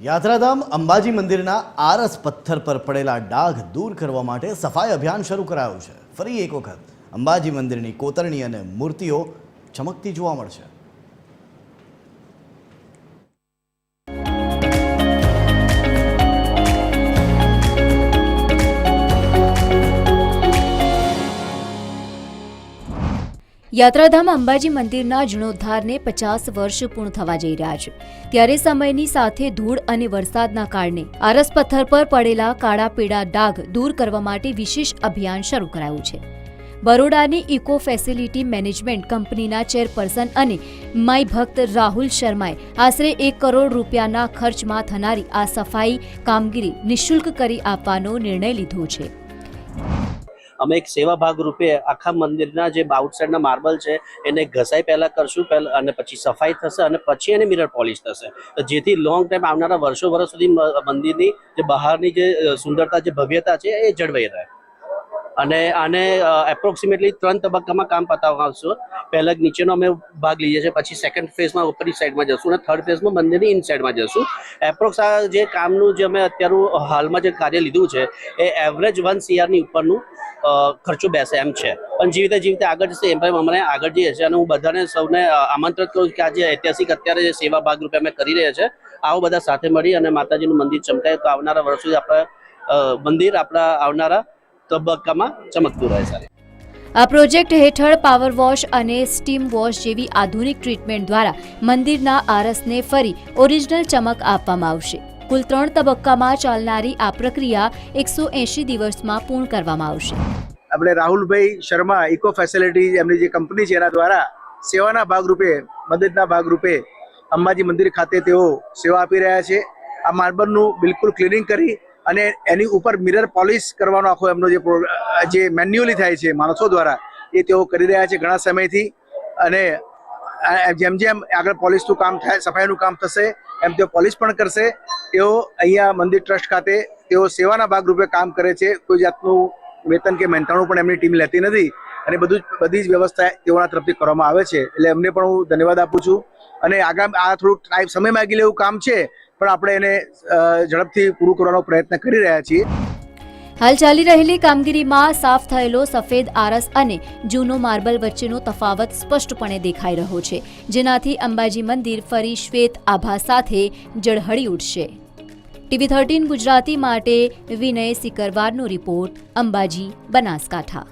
યાત્રાધામ અંબાજી મંદિરના આરસ પથ્થર પર પડેલા ડાઘ દૂર કરવા માટે સફાઈ અભિયાન શરૂ કરાયું છે। ફરી એક વખત અંબાજી મંદિરની કોતરણી અને મૂર્તિઓ ચમકતી જોવા મળશે। યાત્રાધામ અંબાજી મંદિરના જીર્ણોદ્ધારને 50 વર્ષ પૂર્ણ થવા જઈ રહ્યા છે, ત્યારે સમયની સાથે ધૂળ અને વરસાદના કારણે આરસ પથ્થર પર પડેલા કાળા પીળા ડાઘ દૂર કરવા માટે વિશેષ અભિયાન શરૂ કરાયું છે। બરોડાની ઇકો ફેસિલિટી મેનેજમેન્ટ કંપનીના ચેરપર્સન અને માઈ ભક્ત રાહુલ શર્માએ આશરે 1 કરોડ રૂપિયાના ખર્ચમાં થનારી આ સફાઈ કામગીરી નિઃશુલ્ક કરી આપવાનો નિર્ણય લીધો છે। અમે એક સેવા ભાગ રૂપે આખા મંદિરના જે આઉટસાઇડના માર્બલ છે એને ઘસાઈ પહેલા કરશું અને પછી સફાઈ થશે અને પછી એને મિરર પોલિશ થશે, જેથી લોંગ ટાઈમ આવનારા વર્ષો સુધી મંદિરની જે બહારની જે સુંદરતા જે ભવ્યતા છે એ જળવાઈ રહે। અને આને એપ્રોક્સિમેટલી 3 તબક્કામાં કામ પતાવવામાં આવશે। પહેલા નીચેનો અમે ભાગ લઈએ છીએ, પછી સેકન્ડ ફેઝમાં ઉપરની સાઈડમાં જશું અને થર્ડ ફેઝમાં મંદિરની ઇનસાઇડમાં જશું। એપ્રોક્સ આ જે કામનું જે અમે અત્યારું હાલમાં જે કાર્ય લીધું છે એ એવરેજ 1 CR ની ઉપરનું ખર્ચો બેસે એમ છે, પણ જીવતે આગળ જશે એમ અમને આગળ જઈએ છીએ। અને હું બધાને સૌને આમંત્રિત કરું કે આજે ઐતિહાસિક અત્યારે જે સેવા ભાગ રૂપે અમે કરી રહ્યા છે, આવો બધા સાથે મળી અને માતાજીનું મંદિર ચમકાય તો આવનારા વર્ષો આપણા મંદિર આપણા આવનારા તબક્કામાં ચમકતું રહે છે। આ પ્રોજેક્ટ હેઠળ પાવર વોશ અને સ્ટીમ વોશ જેવી આધુનિક ટ્રીટમેન્ટ દ્વારા મંદિરના આરસને ફરી ઓરિજિનલ ચમક આપવામાં આવશે। કુલ 3 તબક્કામાં ચાલનારી આ પ્રક્રિયા 180 દિવસમાં પૂર્ણ કરવામાં આવશે। આપણે રાહુલભાઈ શર્મા ઇકો ફેસિલિટી એમની જે કંપની છે એના દ્વારા સેવાના ભાગરૂપે મદદના ભાગરૂપે અંબાજી મંદિર ખાતે તેઓ સેવા આપી રહ્યા છે। આ માર્બલનું બિલકુલ ક્લિનિંગ કરી અને એની ઉપર મિરર પોલિશ કરવાનો આખો એમનો જે મેન્યુઅલી થાય છે માણસો દ્વારા એ તેઓ કરી રહ્યા છે ઘણા સમયથી। અને જેમ જેમ આગળ પોલિશનું કામ થાય, સફાઈનું કામ થશે એમ તેઓ પોલિશ પણ કરશે। તેઓ અહીંયા મંદિર ટ્રસ્ટ ખાતે તેઓ સેવાના ભાગરૂપે કામ કરે છે, કોઈ જાતનું વેતન કે મહેનતાણું પણ એમની ટીમ લેતી નથી અને બધી જ વ્યવસ્થા તેઓના તરફથી કરવામાં આવે છે, એટલે એમને પણ હું ધન્યવાદ આપું છું। અને આ થોડુંક સમય માગી લેવું કામ છે, પણ આપણે એને ઝડપથી પૂરું કરવાનો પ્રયત્ન કરી રહ્યા છીએ। હાલ ચાલી રહેલી કામગીરીમાં સાફ થયેલો સફેદ આરસ અને જૂનો માર્બલ વચ્ચેનો તફાવત સ્પષ્ટપણે દેખાઈ રહ્યો છે, જેનાથી અંબાજી મંદિર ફરી શ્વેત આભા સાથે ઝળહળી ઉઠશે। TV13 ગુજરાતી માટે વિનય સિકરવારનો રિપોર્ટ, અંબાજી, બનાસકાંઠા।